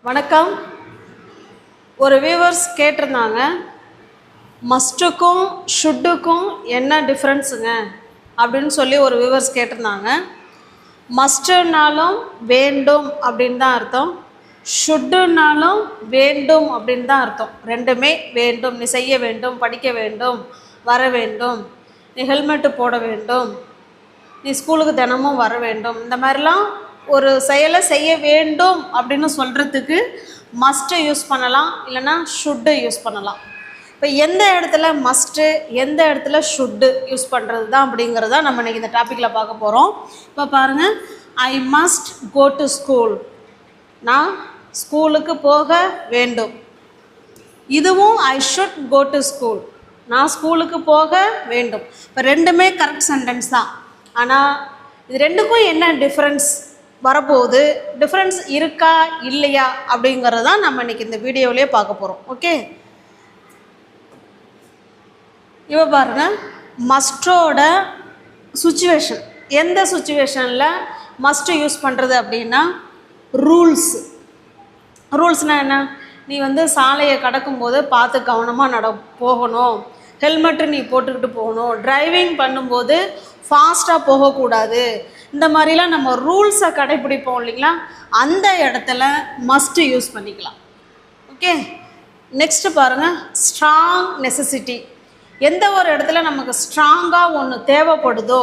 வணக்கம். ஒரு வியூவர்ஸ் கேட்டிருந்தாங்க, மஸ்ட்டுக்கும் ஷுட்டுக்கும் என்ன டிஃப்ரென்ஸுங்க அப்படின்னு சொல்லி ஒரு வியூவர்ஸ் கேட்டிருந்தாங்க. மஸ்ட்டுனாலும் வேண்டும் அப்படின்னு தான் அர்த்தம், ஷுட்டுனாலும் வேண்டும் அப்படின்னு தான் அர்த்தம். ரெண்டுமே வேண்டும், நீ செய்ய வேண்டும், படிக்க வேண்டும், வர வேண்டும், நீ ஹெல்மெட்டு போட வேண்டும், நீ ஸ்கூலுக்கு தினமும் வர வேண்டும், இந்த மாதிரிலாம் ஒரு செயலை செய்ய வேண்டும் அப்படின்னு சொல்கிறதுக்கு மஸ்ட்டு யூஸ் பண்ணலாம், இல்லைன்னா ஷுட்டு யூஸ் பண்ணலாம். இப்போ எந்த இடத்துல மஸ்ட்டு, எந்த இடத்துல ஷுட்டு யூஸ் பண்ணுறது தான் அப்படிங்கிறத நம்ம இன்றைக்கி இந்த டாப்பிக்கில் பார்க்க போகிறோம். இப்போ பாருங்கள், I must go to school, நான் ஸ்கூலுக்கு போக வேண்டும். இதுவும் I should go to school, நான் ஸ்கூலுக்கு போக வேண்டும். இப்போ ரெண்டுமே கரெக்ட் சென்டென்ஸ் தான். ஆனால் இது ரெண்டுக்கும் என்ன டிஃப்ரென்ஸ் வரப்போகுது, டிஃப்ரென்ஸ் இருக்கா இல்லையா அப்படிங்கிறது தான் நம்ம இன்றைக்கி இந்த வீடியோவிலே பார்க்க போகிறோம். ஓகே, இப்போ பாருங்கள், மஸ்ட்டோட சுச்சுவேஷன், எந்த சுச்சுவேஷனில் மஸ்ட்டு யூஸ் பண்ணுறது அப்படின்னா ரூல்ஸ்னால் என்ன, நீ சாலையை கடக்கும்போது பார்த்து கவனமாக போகணும், ஹெல்மெட்டு நீ போட்டுக்கிட்டு போகணும், டிரைவிங் பண்ணும்போது ஃபாஸ்ட்டாக போகக்கூடாது, இந்த மாதிரிலாம் நம்ம ரூல்ஸை கடைப்பிடிப்போம் இல்லைங்களா, அந்த இடத்துல மஸ்ட்டு யூஸ் பண்ணிக்கலாம். ஓகே, நெக்ஸ்ட்டு பாருங்கள், ஸ்ட்ராங் நெசசிட்டி, எந்த ஒரு இடத்துல நமக்கு ஸ்ட்ராங்காக ஒன்று தேவைப்படுதோ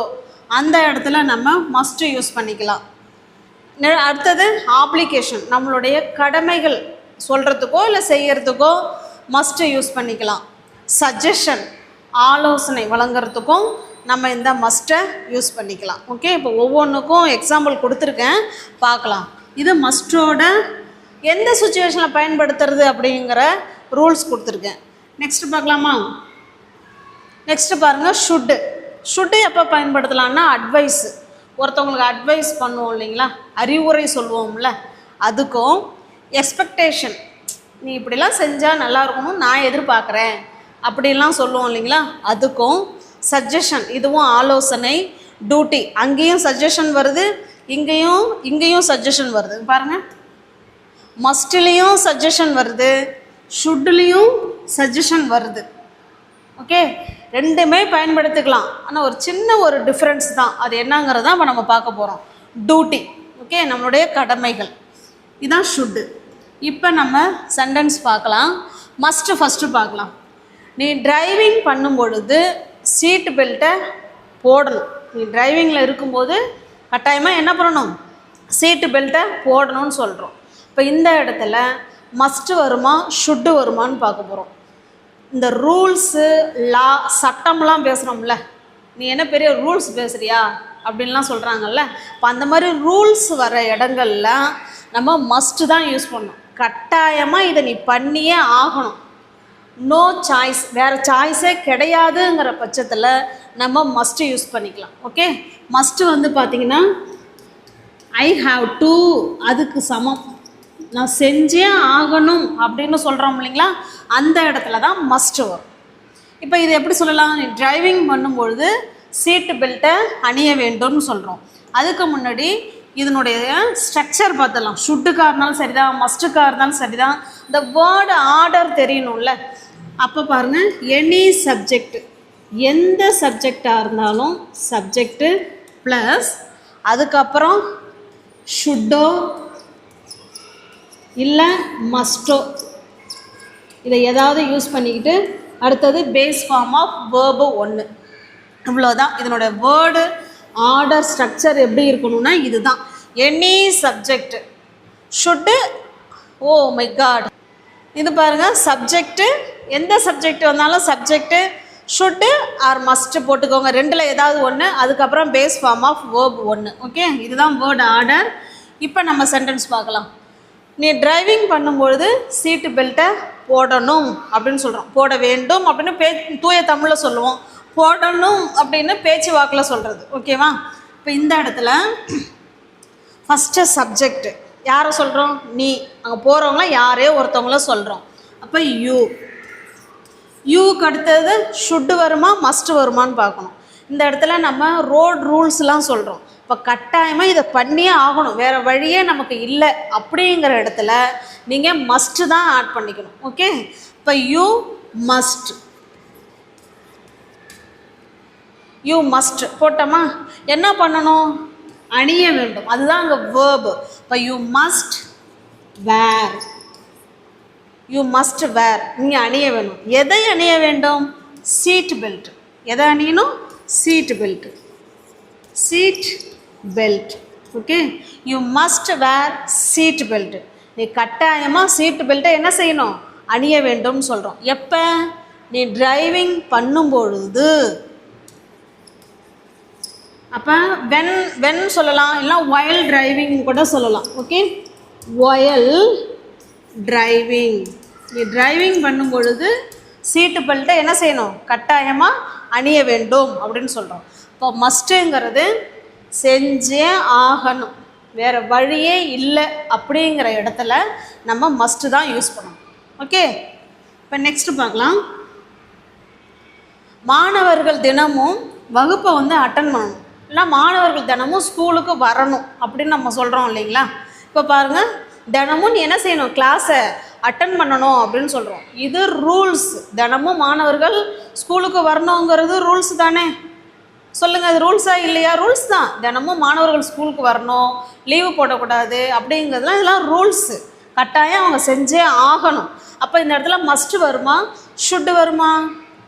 அந்த இடத்துல நம்ம மஸ்ட்டு யூஸ் பண்ணிக்கலாம். அடுத்தது ஆப்ளிகேஷன், நம்மளுடைய கடமைகள் சொல்கிறதுக்கோ இல்லை செய்கிறதுக்கோ மஸ்ட்டு யூஸ் பண்ணிக்கலாம். சஜஷன், ஆலோசனை வழங்குறதுக்கும் நம்ம இந்த மஸ்ட்டை யூஸ் பண்ணிக்கலாம். ஓகே, இப்போ ஒவ்வொன்றுக்கும் எக்ஸாம்பிள் கொடுத்துருக்கேன், பார்க்கலாம். இது மஸ்ட்டோட எந்த சுச்சுவேஷனில் பயன்படுத்துறது அப்படிங்கிற ரூல்ஸ் கொடுத்துருக்கேன். நெக்ஸ்ட்டு பார்க்கலாமா? நெக்ஸ்ட்டு பாருங்கள், ஷுட்டு எப்போ பயன்படுத்தலான்னா அட்வைஸு, ஒருத்தவங்களுக்கு அட்வைஸ் பண்ணுவோம் இல்லைங்களா, அறிவுரை சொல்லுவோம்ல, அதுக்கும் எக்ஸ்பெக்டேஷன், நீ இப்படிலாம் செஞ்சால் நல்லா இருக்கணும் நான் எதிர்பார்க்குறேன் அப்படிலாம் சொல்லுவோம் இல்லைங்களா, அதுக்கும் சஜஷன், இதுவும் ஆலோசனை, டியூட்டி, அங்கேயும் சஜஷன் வருது, இங்கேயும் சஜஷன் வருது. பாருங்கள், மஸ்ட்லேயும் சஜஷன் வருது, ஷுட்லேயும் சஜஷன் வருது. ஓகே, ரெண்டுமே பயன்படுத்திக்கலாம். ஆனால் ஒரு சின்ன ஒரு டிஃப்ரென்ஸ் தான், அது என்னங்கிறதான் இப்போ நம்ம பார்க்க போகிறோம். டியூட்டி, ஓகே, நம்மளுடைய கடமைகள், இதுதான் ஷுட்டு. இப்போ நம்ம சென்டென்ஸ் பார்க்கலாம். மஸ்ட்டு ஃபஸ்ட்டு பார்க்கலாம். நீ டிரைவிங் பண்ணும் பொழுது சீட் பெல்ட்டை போடணும். நீ டிரைவிங்கில் இருக்கும்போது கட்டாயமாக என்ன பண்ணணும், சீட்டு பெல்ட்டை போடணும்னு சொல்கிறோம். இப்போ இந்த இடத்துல மஸ்ட்டு வருமா ஷுட்டு வருமானு பார்க்க போகிறோம். இந்த ரூல்ஸு, லா, சட்டம்லாம் பேசுகிறோம்ல, நீ என்ன பெரிய ரூல்ஸ் பேசுகிறியா அப்படின்லாம் சொல்கிறாங்கல்ல, இப்போ அந்த மாதிரி ரூல்ஸ் வர இடங்கள்ல நம்ம மஸ்ட்டு தான் யூஸ் பண்ணணும். கட்டாயமாக இதை நீ பண்ணியே ஆகணும், நோ சாய்ஸ், வேறு சாய்ஸே கிடையாதுங்கிற பட்சத்தில் நம்ம மஸ்ட்டு யூஸ் பண்ணிக்கலாம். ஓகே, மஸ்ட்டு பார்த்திங்கன்னா ஐ ஹாவ் டு, அதுக்கு சமம், நான் செஞ்சே ஆகணும் அப்படின்னு சொல்கிறோம் இல்லைங்களா, அந்த இடத்துல தான் மஸ்ட்டு வரும். இப்போ இது எப்படி சொல்லலாம், டிரைவிங் பண்ணும்பொழுது சீட்டு பெல்ட்டை அணிய வேண்டும்னு சொல்கிறோம். அதுக்கு முன்னாடி இதனுடைய ஸ்ட்ரக்சர் பார்த்துடலாம். ஷுட்டுக்காக இருந்தாலும் சரி தான், மஸ்ட்டுக்காக இருந்தாலும் சரி தான், இந்த வேர்டு ஆர்டர் தெரியணும்ல. அப்போ பாருங்கள், எனி சப்ஜெக்ட், எந்த சப்ஜெக்டாக இருந்தாலும் சப்ஜெக்டு ப்ளஸ் அதுக்கப்புறம் ஷுட்டோ இல்லை மஸ்ட்டோ, இதை ஏதாவது யூஸ் பண்ணிக்கிட்டு அடுத்தது பேஸ் ஃபார்ம் ஆஃப் வேர்பு 1, இவ்வளோதான். இதனோட வேர்டு ஆர்டர் ஸ்ட்ரக்சர் எப்படி இருக்கணும்னா இதுதான். Any subject should, oh my god, இது பாருங்கள், சப்ஜெக்டு, எந்த சப்ஜெக்ட் வந்தாலும் சப்ஜெக்டு ஷுட்டு ஆர் மஸ்ட்டு போட்டுக்கோங்க, ரெண்டில் ஏதாவது ஒன்று, அதுக்கப்புறம் base form of verb 1. Okay, இதுதான் வேர்டு ஆர்டர். இப்போ நம்ம சென்டென்ஸ் பார்க்கலாம். நீ டிரைவிங் பண்ணும்பொழுது சீட்டு பெல்ட்டை போடணும் அப்படின்னு சொல்கிறோம், போட வேண்டும் அப்படின்னு தூய தமிழில் சொல்லுவோம், போடணும் அப்படின்னு பேச்சு வாக்கில் சொல்கிறது. ஓகேவா, இப்போ இந்த இடத்துல ஃபஸ்ட்டு சப்ஜெக்டு யாரை சொல்கிறோம், நீ, அங்கே போகிறவங்கள யாரையோ ஒருத்தவங்கள சொல்கிறோம். அப்போ யூக்கு அடுத்தது ஷுட்டு வருமா மஸ்ட்டு வருமானு பார்க்கணும். இந்த இடத்துல நம்ம ரோட் ரூல்ஸ்லாம் சொல்கிறோம். இப்போ கட்டாயமாக இதை பண்ணியே ஆகணும், வேறு வழியே நமக்கு இல்லை அப்படிங்கிற இடத்துல நீங்கள் மஸ்ட்டு தான் ஆட் பண்ணிக்கணும். ஓகே, இப்போ யூ மஸ்ட் போட்டோமா, என்ன பண்ணணும், அணிய வேண்டும், அதுதான் அங்கே வேர்பு. இப்போ யூ மஸ்ட் வேர், நீங்கள் அணிய வேணும். எதை அணிய வேண்டும், சீட் பெல்ட். எதை அணியணும், seat belt. Okay, you must wear seat belt. நீ கட்டாயமாக சீட் பெல்ட்டை என்ன செய்யணும், அணிய வேண்டும் சொல்கிறோம். எப்போ, நீ டிரைவிங் பண்ணும்பொழுது. அப்போ வென் சொல்லலாம், இல்லை ஒயல் டிரைவிங் கூட சொல்லலாம். ஓகே, ஒயல் டிரைவிங், நீ டிரைவிங் பண்ணும் பொழுது சீட்டு பெல்ட்டை என்ன செய்யணும், கட்டாயமாக அணிய வேண்டும் அப்படின்னு சொல்கிறோம். இப்போ மஸ்ட்டுங்கிறது செஞ்சே ஆகணும், வேறு வழியே இல்லை அப்படிங்கிற இடத்துல நம்ம மஸ்ட்டு தான் யூஸ் பண்ணணும். ஓகே, இப்போ நெக்ஸ்ட்டு பார்க்கலாம். மாணவர்கள் தினமும் வகுப்பை அட்டன் பண்ணணும், இல்லை மாணவர்கள் தினமும் ஸ்கூலுக்கு வரணும் அப்படின்னு நம்ம சொல்கிறோம் இல்லைங்களா. இப்போ பாருங்கள், தினமும் நீ என்ன செய்யணும், கிளாஸை அட்டன் பண்ணணும் அப்படின்னு சொல்கிறோம். இது ரூல்ஸ். தினமும் மாணவர்கள் ஸ்கூலுக்கு வரணுங்கிறது ரூல்ஸ் தானே, சொல்லுங்கள், அது ரூல்ஸா இல்லையா? ரூல்ஸ் தான். தினமும் மாணவர்கள் ஸ்கூலுக்கு வரணும், லீவு போடக்கூடாது அப்படிங்கிறதுலாம் இதெல்லாம் ரூல்ஸு, கட்டாயம் அவங்க செஞ்சே ஆகணும். அப்போ இந்த இடத்துல மஸ்ட்டு வருமா, ஷுட்டு வருமா?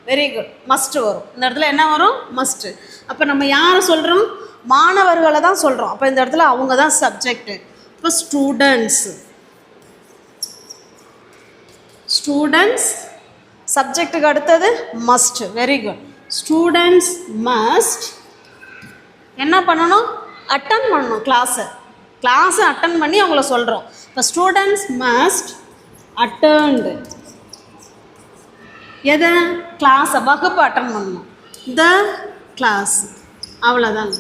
வெரி குட், மஸ்ட்டு வரும். இந்த இடத்துல என்ன வரும், மஸ்ட்டு. அப்போ நம்ம யாரை சொல்கிறோம், மாணவர்களை தான் சொல்கிறோம். அப்போ இந்த இடத்துல அவங்க தான் சப்ஜெக்டு. இப்போ ஸ்டூடெண்ட்ஸ் சப்ஜெக்ட்டுக்கு அடுத்தது must. Very good. Students must என்ன பண்ணணும், அட்டன் பண்ணணும் கிளாஸை அட்டன் பண்ணி அவங்கள சொல்கிறோம். இப்போ ஸ்டூடெண்ட்ஸ் மஸ்ட் அட்டன்டு, எதை, கிளாஸை, வகுப்பு அட்டன் பண்ணணும், த கிளாஸ், அவ்வளோதாங்க.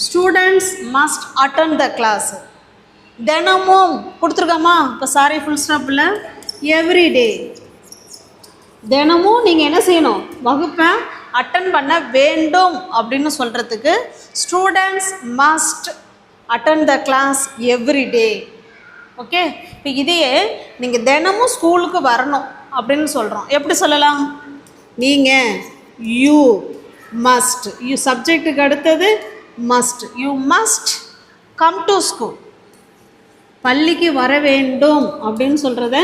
Students must attend the class. தினமும் கொடுத்துருக்காமா, இப்போ சாரி ஃபுல் ஸ்டாப்பில் எவ்ரிடே, தினமும் நீங்கள் என்ன செய்யணும், வகுப்பை அட்டன் பண்ண வேண்டும் அப்படின்னு சொல்கிறதுக்கு students must attend the class everyday. Okay, இப்போ இதையே நீங்கள் தினமும் ஸ்கூலுக்கு வரணும் அப்படின்னு சொல்கிறோம். எப்படி சொல்லலாம், நீங்கள் யூ மஸ்ட், யூ சப்ஜெக்ட்டுக்கு அடுத்தது must, you must come to school, பள்ளிக்கு வர வேண்டும் அப்படின்னு சொல்கிறத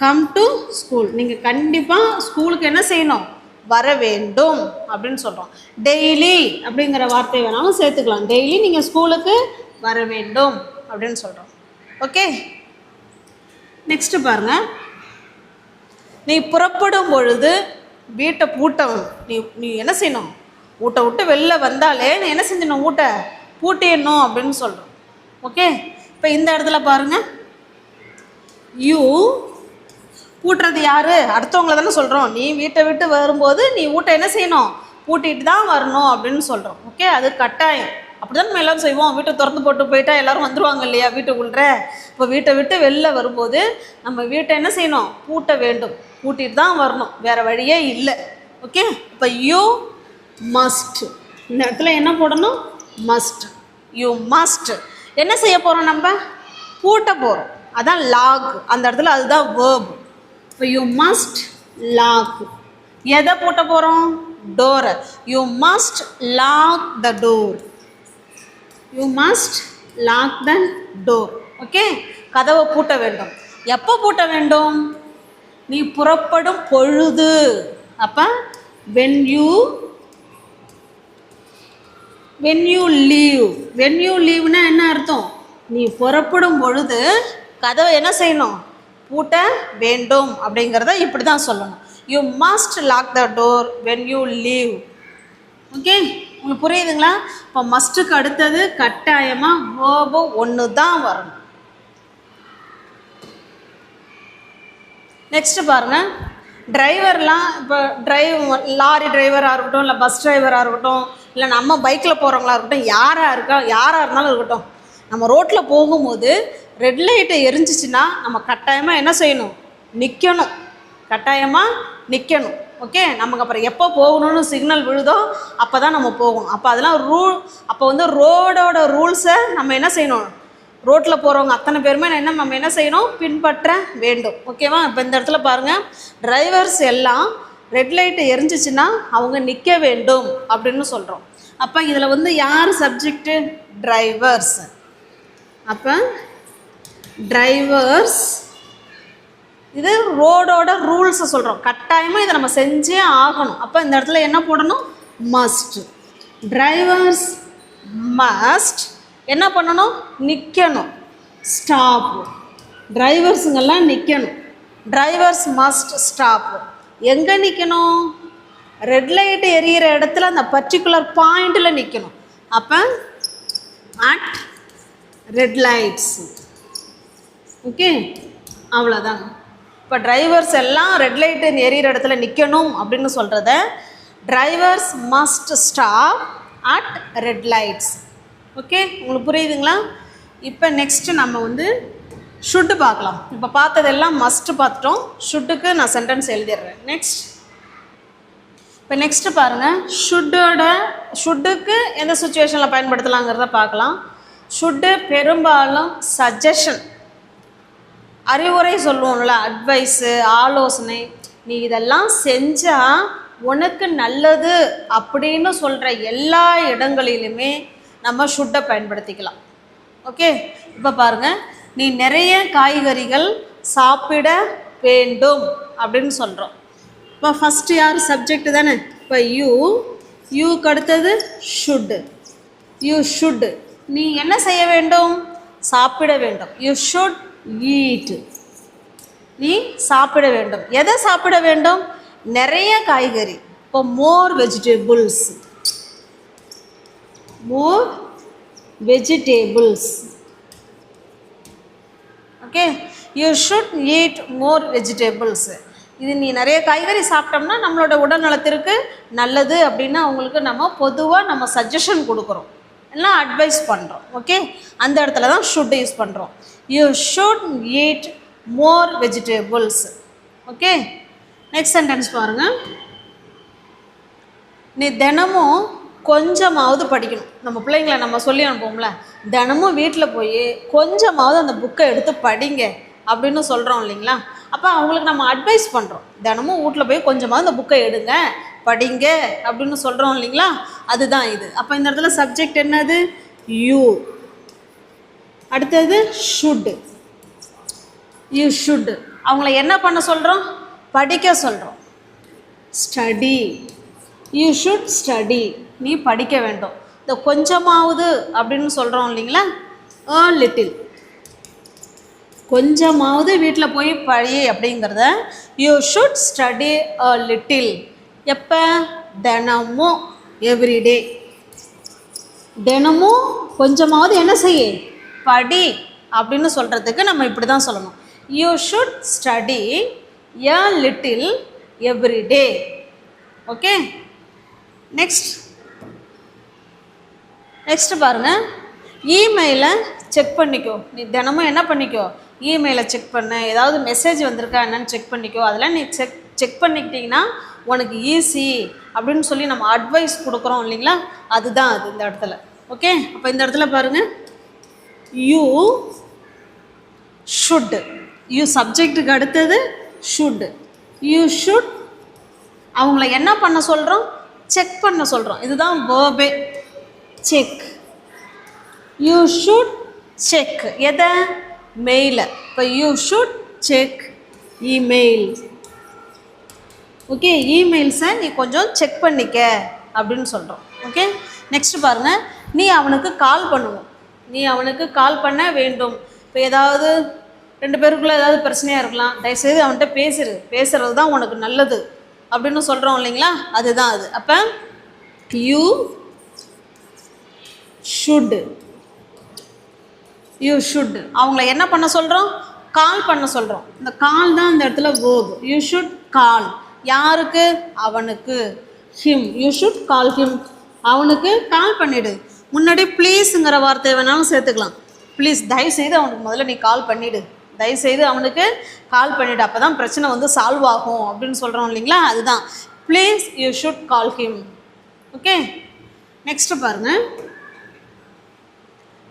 கம் டு ஸ்கூல், நீங்கள் கண்டிப்பாக ஸ்கூலுக்கு என்ன செய்யணும், வர வேண்டும் அப்படின்னு சொல்கிறோம். டெய்லி அப்படிங்கிற வார்த்தை வேணாலும் சேர்த்துக்கலாம், டெய்லி நீங்கள் ஸ்கூலுக்கு வர வேண்டும் அப்படின்னு சொல்கிறோம். ஓகே, நெக்ஸ்ட்டு பாருங்கள். நீ புறப்படும் பொழுது வீட்டை பூட்டணும். நீ என்ன செய்யணும், வீட்டை விட்டு வெளில வந்தாலே நீ என்ன செஞ்சணும், வீட்டை பூட்டிடணும் அப்படின்னு சொல்கிறோம். ஓகே, இப்போ இந்த இடத்துல பாருங்கள், யூ பூட்டுறது யார், அடுத்தவங்கள தானே சொல்கிறோம். நீ வீட்டை விட்டு வரும்போது நீ வீட்டை என்ன செய்யணும், பூட்டிட்டு தான் வரணும் அப்படின்னு சொல்கிறோம். ஓகே, அது கட்டாயம். அப்படி தான் நம்ம எல்லோரும் செய்வோம். வீட்டை திறந்து போட்டு போயிட்டா எல்லோரும் வந்துடுவாங்க இல்லையா வீட்டுக்குள்ளே. இப்போ வீட்டை விட்டு வெளில வரும்போது நம்ம வீட்டை என்ன செய்யணும், பூட்ட வேண்டும், பூட்டிட்டு தான் வரணும், வேறு வழியே இல்லை. ஓகே, இப்போ யூ மஸ்ட், இந்த இடத்துல என்ன போடணும், மஸ்ட். யூ மஸ்ட் என்ன செய்ய போகிறோம், நம்ம பூட்ட போகிறோம், அதான் லாக். அந்த இடத்துல அதுதான் வேர்ப். இப்போ யூ மஸ்ட் லாக், எதை பூட்ட போகிறோம், டோரை. You must lock the door, you must lock the door. Okay, கதவை பூட்ட வேண்டும். எப்போ பூட்ட வேண்டும், நீ புறப்படும் பொழுது. அப்போ when you leave என்ன அர்த்தம், நீ புறப்படும் பொழுது கதவை என்ன செய்யணும், பூட்ட வேண்டும் அப்படிங்கிறத இப்படி தான் சொல்லணும். You must lock the door when you leave. Okay, உங்களுக்கு புரியுதுங்களா? இப்போ மஸ்ட்டுக்கு அடுத்தது கட்டாயமாக வேர்பு ஒன்று தான் வரணும். நெக்ஸ்ட்டு பாருங்கள், டிரைவர்லாம் இப்போ லாரி டிரைவராக இருக்கட்டும், இல்லை பஸ் டிரைவராக இருக்கட்டும், இல்லை நம்ம பைக்கில் போகிறவங்களா இருக்கட்டும், யாராக இருந்தாலும் இருக்கட்டும், நம்ம ரோட்டில் போகும்போது ரெட் லைட்டை எரிஞ்சிச்சின்னா நம்ம கட்டாயமாக என்ன செய்யணும், நிற்கணும், கட்டாயமாக நிற்கணும். ஓகே, நமக்கு அப்புறம் எப்போ போகணும்னு சிக்னல் விழுதோ அப்போ தான் நம்ம போகணும். அப்போ அதெல்லாம் ரூல். அப்போ வந்து ரோடோட ரூல்ஸை நம்ம என்ன செய்யணும், ரோட்டில் போகிறவங்க அத்தனை பேருமே நம்ம என்ன செய்யணும், பின்பற்ற வேண்டும். ஓகேவா? இப்போ இந்த இடத்துல பாருங்கள், டிரைவர்ஸ் எல்லாம் ரெட் லைட்டு எரிஞ்சிச்சுன்னா அவங்க நிற்க வேண்டும் அப்படின்னு சொல்கிறோம். அப்போ இதில் வந்து யார் சப்ஜெக்டு, டிரைவர்ஸ். அப்போ டிரைவர்ஸ் இது ரோடோட ரூல்ஸை சொல்கிறோம். கட்டாயமாக இதை நம்ம செஞ்சே ஆகணும். அப்போ இந்த இடத்துல என்ன போடணும், மஸ்ட். டிரைவர்ஸ் மஸ்ட் என்ன பண்ணணும், நிற்கணும். ஸ்டாப். டிரைவர்ஸுங்கெல்லாம் நிற்கணும். Drivers must stop. எங்கே நிற்கணும், ரெட் லைட் எரியிற இடத்துல அந்த பர்டிகுலர் பாயிண்டில் நிற்கணும். அப்போ அட் ரெட் லைட்ஸ். ஓகே, அவ்வளோதாங்க. இப்போ டிரைவர்ஸ் எல்லாம் ரெட் லைட்டு எரியிற இடத்துல நிற்கணும் அப்படின்னு சொல்கிறத drivers must stop at red lights. Okay, உங்களுக்கு புரியுதுங்களா? இப்போ நெக்ஸ்ட்டு நம்ம வந்து ஷுட்டு பார்க்கலாம். இப்போ பார்த்ததெல்லாம் மஸ்ட்டு பார்த்துட்டோம். ஷுட்டுக்கு நான் சென்டென்ஸ் எழுதிடுறேன். இப்போ நெக்ஸ்ட்டு பாருங்கள், ஷுட்டுக்கு எந்த சுச்சுவேஷனில் பயன்படுத்தலாங்கிறத பார்க்கலாம். ஷுட்டு பெரும்பாலும் சஜஷன், அறிவுரை சொல்லுவோம்ல, அட்வைஸு, ஆலோசனை, நீ இதெல்லாம் செஞ்சால் உனக்கு நல்லது அப்படின்னு சொல்கிற எல்லா இடங்களிலுமே நம்ம ஷுட்டை பயன்படுத்திக்கலாம். ஓகே, இப்போ பாருங்கள், நீ நிறைய காய்கறிகள் சாப்பிட வேண்டும் அப்படின்னு சொல்கிறோம். இப்போ ஃபஸ்ட்டு யார், சப்ஜெக்ட் தானே. இப்போ யூக்கு அடுத்தது ஷுட்டு. யூ ஷுட், நீ என்ன செய்ய வேண்டும், சாப்பிட வேண்டும். யூ ஷுட் ஈட், நீ சாப்பிட வேண்டும். எதை சாப்பிட வேண்டும், நிறைய காய்கறி. இப்போ more vegetables. More vegetables. Okay, you should eat more vegetables. இது நீ நிறைய காய்கறி சாப்பிட்டோம்னா நம்மளோட உடல் நலத்திற்கு நல்லது அப்படின்னு அவங்களுக்கு நம்ம பொதுவாக நம்ம சஜஷன் கொடுக்குறோம், எல்லாம் அட்வைஸ் பண்ணுறோம். ஓகே, அந்த இடத்துல தான் ஷுட் யூஸ் பண்ணுறோம். You should eat more vegetables. Okay, next sentence பாருங்கள். நீ தினமும் கொஞ்சமாவது படிக்கணும். நம்ம பிள்ளைங்களை நம்ம சொல்லி அனுப்புவோம்ல, தினமும் வீட்டில் போய் கொஞ்சமாவது அந்த புக்கை எடுத்து படிங்க அப்படின்னு சொல்கிறோம் இல்லைங்களா? அப்போ அவங்களுக்கு நம்ம அட்வைஸ் பண்ணுறோம், தினமும் வீட்டில் போய் கொஞ்சமாவது அந்த புக்கை எடுங்க, படிங்க அப்படின்னு சொல்கிறோம் இல்லைங்களா? அதுதான் இது. அப்போ இந்த இடத்துல சப்ஜெக்ட் என்னது, யூ. அடுத்தது ஷுட். யூ ஷுட், அவங்கள என்ன பண்ண சொல்கிறோம், படிக்க சொல்கிறோம். ஸ்டடி. யூ ஷுட் ஸ்டடி, நீ படிக்க வேண்டும். இந்த கொஞ்சமாவது அப்படின்னு சொல்கிறோம் இல்லைங்களா, a little. கொஞ்சமாவது வீட்டில் போய் படி அப்படிங்கிறத you should study a little. எப்போ, தினமும், எவ்ரிடே. தினமும் கொஞ்சமாவது என்ன செய்ய, படி அப்படின்னு சொல்கிறதுக்கு நம்ம இப்படி தான் சொல்லணும். You should study a little everyday. Okay, next பாருங்கள், இமெயிலை செக் பண்ணிக்கோ. நீ தினமும் என்ன பண்ணிக்கோ, இமெயிலை செக் பண்ண, ஏதாவது மெசேஜ் வந்திருக்கா என்னன்னு செக் பண்ணிக்கோ. அதெல்லாம் நீ செக் பண்ணிக்கிட்டிங்கன்னா உனக்கு ஈஸி அப்படின்னு சொல்லி நம்ம அட்வைஸ் கொடுக்குறோம் இல்லைங்களா? அதுதான் அது இந்த இடத்துல. ஓகே, அப்போ இந்த இடத்துல பாருங்கள், யூ ஷுட். யூ சப்ஜெக்ட்டுக்கு அடுத்தது ஷுட். யூ ஷுட் அவங்கள என்ன பண்ண சொல்கிறோம், செக் பண்ண சொல்கிறோம். இதுதான் verb, check. You should check எதை, மெயிலை. இப்போ you should check email. Okay, இமெயில்ஸை நீ கொஞ்சம் செக் பண்ணிக்க அப்படின்னு சொல்கிறோம். ஓகே, நெக்ஸ்ட் பாருங்கள், நீ அவனுக்கு கால் பண்ணுவோம். நீ அவனுக்கு கால் பண்ண வேண்டும். இப்போ ஏதாவது ரெண்டு பேருக்குள்ளே ஏதாவது பிரச்சனையாக இருக்கலாம், தயவுசெய்து அவன்கிட்ட பேசுகிறது தான் உனக்கு நல்லது அப்படின்னு சொல்கிறோம் இல்லைங்களா? அதுதான் அது. அப்போ யூ ஷுட். யூ ஷுட் அவங்கள என்ன பண்ண சொல்கிறோம், கால் பண்ண சொல்கிறோம். இந்த கால் தான் இந்த இடத்துல வேர்ப். யூ ஷுட் கால். யாருக்கு, அவனுக்கு. Him. You should call him. அவனுக்கு கால் பண்ணிவிடு. முன்னாடி ப்ளீஸுங்கிற வார்த்தையை வேணாலும் சேர்த்துக்கலாம். ப்ளீஸ், தயவுசெய்து அவனுக்கு முதல்ல நீ கால் பண்ணிவிடு, தயவுசெய்து அவனுக்கு கால் பண்ணிவிடு, அப்போ தான் பிரச்சனை வந்து சால்வ் ஆகும் அப்படின்னு சொல்கிறோம் இல்லைங்களா? அதுதான் please you should call him. Okay, next பாருங்க.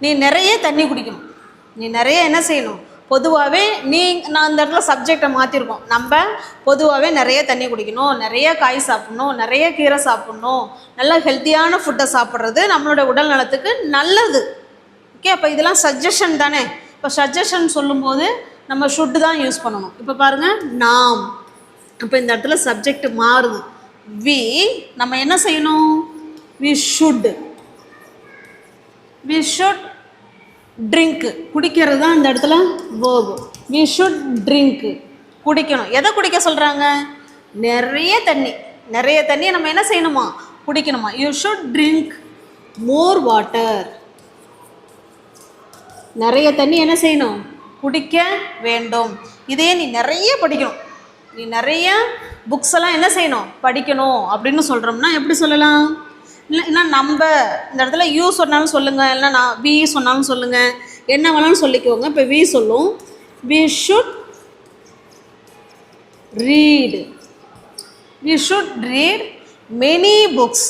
நீ நிறைய தண்ணி குடிக்கணும். நீ நிறைய என்ன செய்யணும்? பொதுவாகவே நான் இந்த இடத்துல சப்ஜெக்டை மாற்றிருக்கோம். நம்ம பொதுவாகவே நிறைய தண்ணி குடிக்கணும், நிறைய காய் சாப்பிட்ணும், நிறைய கீரை சாப்பிட்ணும், நல்ல ஹெல்த்தியான ஃபுட்டை சாப்பிட்றது நம்மளோட உடல் நலத்துக்கு நல்லது. ஓகே, அப்போ இதெல்லாம் சஜஷன் தானே. இப்போ சஜஷன் சொல்லும்போது நம்ம ஷுட்டு தான் யூஸ் பண்ணணும். இப்போ பாருங்கள், நாம். இப்போ இந்த இடத்துல சப்ஜெக்ட் மாறுது. வி நம்ம என்ன செய்யணும்? வி ஷுட் ட்ரிங்க்கு, குடிக்கிறது தான் இந்த இடத்துல வேர்பு. வி ஷுட் ட்ரிங்க்கு, குடிக்கணும். எதை குடிக்க சொல்கிறாங்க? நிறைய தண்ணி. நிறைய தண்ணியை நம்ம என்ன செய்யணுமா? குடிக்கணுமா? You should drink more water. நிறைய தண்ணி என்ன செய்யணும்? குடிக்க வேண்டும். இதே நீ நிறைய படிக்கணும், நீ நிறைய புக்ஸ் எல்லாம் என்ன செய்யணும்? படிக்கணும் அப்படின்னு சொல்கிறோம்னா எப்படி சொல்லலாம்? இல்லைன்னா நம்ம இந்த இடத்துல யூ சொன்னாலும் சொல்லுங்கள், இல்லைன்னா நான் வி சொன்னாலும் சொல்லுங்கள், என்ன வேணாலும் சொல்லிக்கோங்க. இப்போ வி சொல்லும். We should read many books.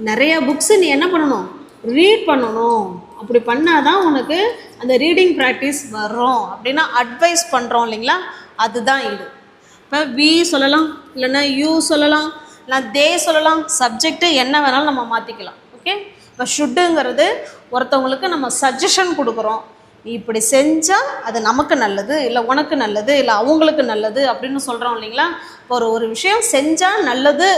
நிறைய புக்ஸு நீ என்ன பண்ணணும்? ரீட் பண்ணணும். அப்படி பண்ணால் தான் உனக்கு அந்த ரீடிங் ப்ராக்டிஸ் வரும் அப்படின்னா அட்வைஸ் பண்ணுறோம் இல்லைங்களா, அதுதான் இது. இப்போ வி சொல்லலாம், இல்லைன்னா யூ சொல்லலாம், இல்லை தே சொல்லலாம். சப்ஜெக்ட்டு என்ன வேணாலும் நம்ம மாற்றிக்கலாம். ஓகே, இப்போ ஷுட்டுங்கிறது ஒருத்தவங்களுக்கு நம்ம சஜஷன் கொடுக்குறோம். நீ இப்படி செஞ்சால் அது நமக்கு நல்லது, இல்லை உனக்கு நல்லது, இல்லை அவங்களுக்கு நல்லது அப்படின்னு சொல்கிறோம் இல்லைங்களா. இப்போ ஒரு விஷயம் செஞ்சால் நல்லது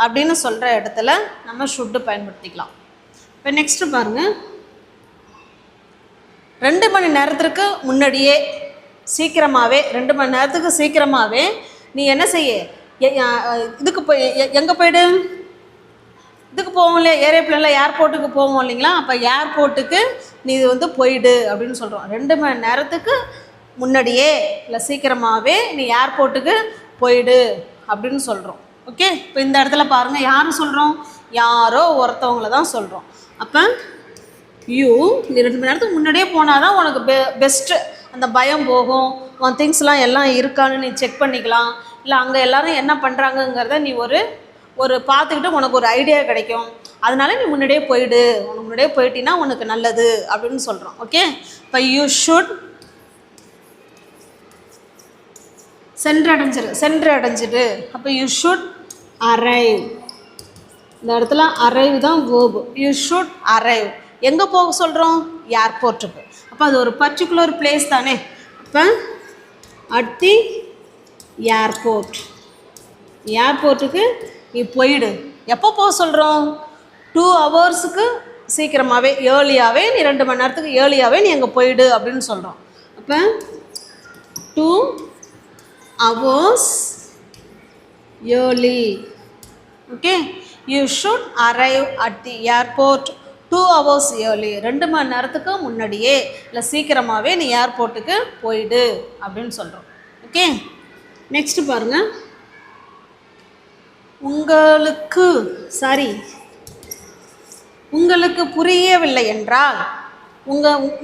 அப்படின்னு சொல்கிற இடத்துல நம்ம ஷுட்டு பயன்படுத்திக்கலாம். இப்போ நெக்ஸ்ட்டு பாருங்கள். 2 மணி நேரத்திற்கு முன்னாடியே சீக்கிரமாகவே 2 மணி நேரத்துக்கு சீக்கிரமாகவே நீ என்ன செய்ய? இதுக்கு போய் எங்கே போய்டு? இதுக்கு போவோம் இல்லையா, ஏரோப்ளேனில் ஏர்போர்ட்டுக்கு போவோம் இல்லைங்களா. அப்போ ஏர்போர்ட்டுக்கு நீ போயிடு அப்படின்னு சொல்கிறோம். 2 மணி நேரத்துக்கு முன்னாடியே இல்லை சீக்கிரமாகவே நீ ஏர்போர்ட்டுக்கு போயிடு அப்படின்னு சொல்கிறோம். ஓகே, இப்போ இந்த இடத்துல பாருங்கள், யாரும் சொல்கிறோம்? யாரோ ஒருத்தவங்கள தான் சொல்கிறோம். அப்போ யூ நீ 2 மணி நேரத்துக்கு முன்னாடியே போனால் தான் உனக்கு பெஸ்ட்டு. அந்த பயம் போகும், உன் திங்ஸ்லாம் எல்லாம் இருக்கான்னு நீ செக் பண்ணிக்கலாம். இல்லை அங்கே எல்லோரும் என்ன பண்ணுறாங்கங்கிறத நீ ஒரு பார்த்துக்கிட்டு உனக்கு ஒரு ஐடியா கிடைக்கும். அதனால நீ முன்னாடியே போயிடு, உனக்கு முன்னாடியே போயிட்டீங்கன்னா உனக்கு நல்லது அப்படின்னு சொல்கிறோம். ஓகே, இப்போ யூ ஷுட் சென்றடைஞ்சிடு. அப்போ யூ ஷுட் அரைவ். இந்த இடத்துல அரைவ் தான் வேர்பு. You should arrive. எங்கே போக சொல்கிறோம்? ஏர்போர்ட்டுக்கு. அப்போ அது ஒரு பர்டிகுலர் பிளேஸ் தானே. அப்போ அட் தி ஏர்போர்ட்டுக்கு நீ போயிடு. எப்போ போக சொல்கிறோம்? 2 ஹவர்ஸுக்கு சீக்கிரமாகவே, ஏர்லியாகவே நீ 2 மணி நேரத்துக்கு ஏர்லியாகவே நீ அங்கே போயிடு அப்படின்னு சொல்கிறோம். அப்போ 2 hours early. Okay, you should arrive at the airport 2 hours early. 2 மணி நேரத்துக்கு முன்னாடியே இல்லை சீக்கிரமாகவே நீ ஏர்போர்ட்டுக்கு போயிடு அப்படின்னு சொல்கிறோம். ஓகே, நெக்ஸ்ட்டு பாருங்கள். உங்களுக்கு புரியவில்லை என்றால்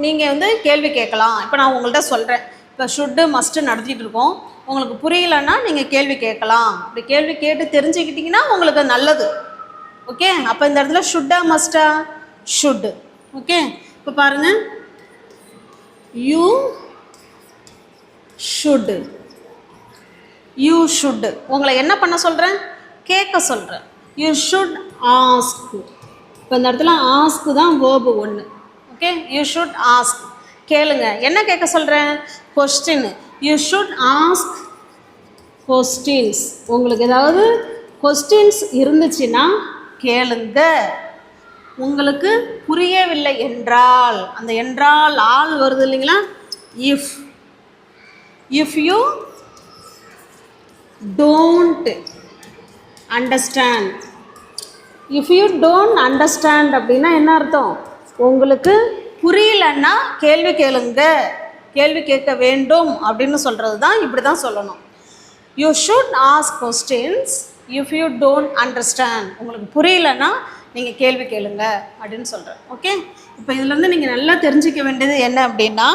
நீங்கள் கேள்வி கேட்கலாம். இப்போ நான் உங்கள்கிட்ட சொல்கிறேன், இப்போ ஷுட்டு மஸ்ட்டு நடத்திட்டு இருக்கோம். உங்களுக்கு புரியலைன்னா நீங்கள் கேள்வி கேட்கலாம். அப்படி கேள்வி கேட்டு தெரிஞ்சுக்கிட்டிங்கன்னா உங்களுக்கு நல்லது. ஓகே, அப்போ இந்த இடத்துல ஷுட்டா மஸ்டா? ஷுட்டு. ஓகே, இப்போ பாருங்கள், யூ ஷுட்டு உங்களை என்ன பண்ண சொல்கிறேன்? கேட்க சொல்கிறேன். You should ask. இப்போ இந்த இடத்துல ஆஸ்க் தான் verb 1. Okay, you should ask, கேளுங்க. என்ன கேட்க சொல்கிறேன்? Question. You should ask questions. உங்களுக்கு ஏதாவது கொஸ்டின்ஸ் இருந்துச்சுன்னா கேளுங்க. உங்களுக்கு புரியவில்லை என்றால், அந்த என்றால் ஆள் வருது இல்லைங்களா, if you don't understand. If you don't understand அப்படின்னா என்ன அர்த்தம்? உங்களுக்கு புரியலன்னா கேள்வி கேளுங்க, கேள்வி கேட்க வேண்டும் அப்படின்னு சொல்கிறது தான். இப்படி தான் சொல்லணும். You should ask questions if you don't understand. உங்களுக்கு புரியலன்னா நீங்கள் கேள்வி கேளுங்க அப்படின்னு சொல்கிறேன். ஓகே, இப்போ இதுலேருந்து நீங்கள் நல்லா தெரிஞ்சிக்க வேண்டியது என்ன அப்படின்னா,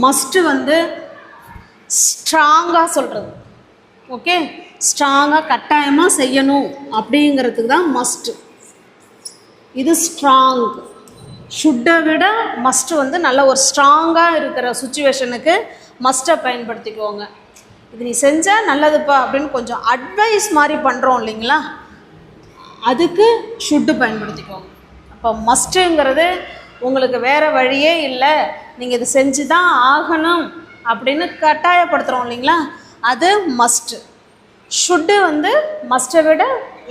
மஸ்ட்டு ஸ்ட்ராங்காக சொல்கிறது. ஓகே, ஸ்ட்ராங்காக கட்டாயமாக செய்யணும் அப்படிங்கிறதுக்கு தான் மஸ்ட்டு. இது ஸ்ட்ராங். ஷுட்டை விட மஸ்ட்டு வந்து நல்ல ஒரு ஸ்ட்ராங்காக இருக்கிற சுச்சுவேஷனுக்கு மஸ்ட்டை பயன்படுத்திக்கோங்க. இது நீ செஞ்சால் நல்லதுப்பா அப்படின்னு கொஞ்சம் அட்வைஸ் மாதிரி பண்ணுறோம் இல்லைங்களா, அதுக்கு ஷுட்டு பயன்படுத்திக்கோங்க. அப்போ மஸ்ட்டுங்கிறது உங்களுக்கு வேறு வழியே இல்லை, நீங்கள் இது செஞ்சு தான் ஆகணும் அப்படின்னு கட்டாயப்படுத்துகிறோம் இல்லைங்களா, அது மஸ்ட்டு. ஷுட்டு வந்து மஸ்ட்டை விட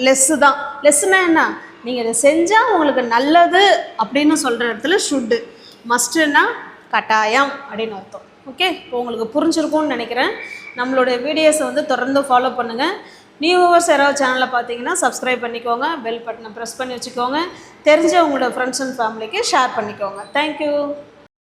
லெஸ்ஸு தான். லெஸ்ஸுனால் என்ன, நீங்கள் இதை செஞ்சால் உங்களுக்கு நல்லது அப்படின்னு சொல்கிற இடத்துல ஷுட்டு. மஸ்ட்டுன்னா கட்டாயம் அப்படின்னு அர்த்தம். ஓகே, இப்போ உங்களுக்கு புரிஞ்சிருக்கும்னு நினைக்கிறேன். நம்மளுடைய வீடியோஸை வந்து தொடர்ந்து ஃபாலோ பண்ணுங்கள். நியூ வியூவர்ஸ் யாராவது சேனலை பார்த்தீங்கன்னா சப்ஸ்கிரைப் பண்ணிக்கோங்க, பெல் பட்டனை ப்ரெஸ் பண்ணி வச்சுக்கோங்க, தெரிஞ்ச உங்களோட ஃப்ரெண்ட்ஸ் அண்ட் ஃபேமிலிக்கு ஷேர் பண்ணிக்கோங்க. தேங்க்யூ.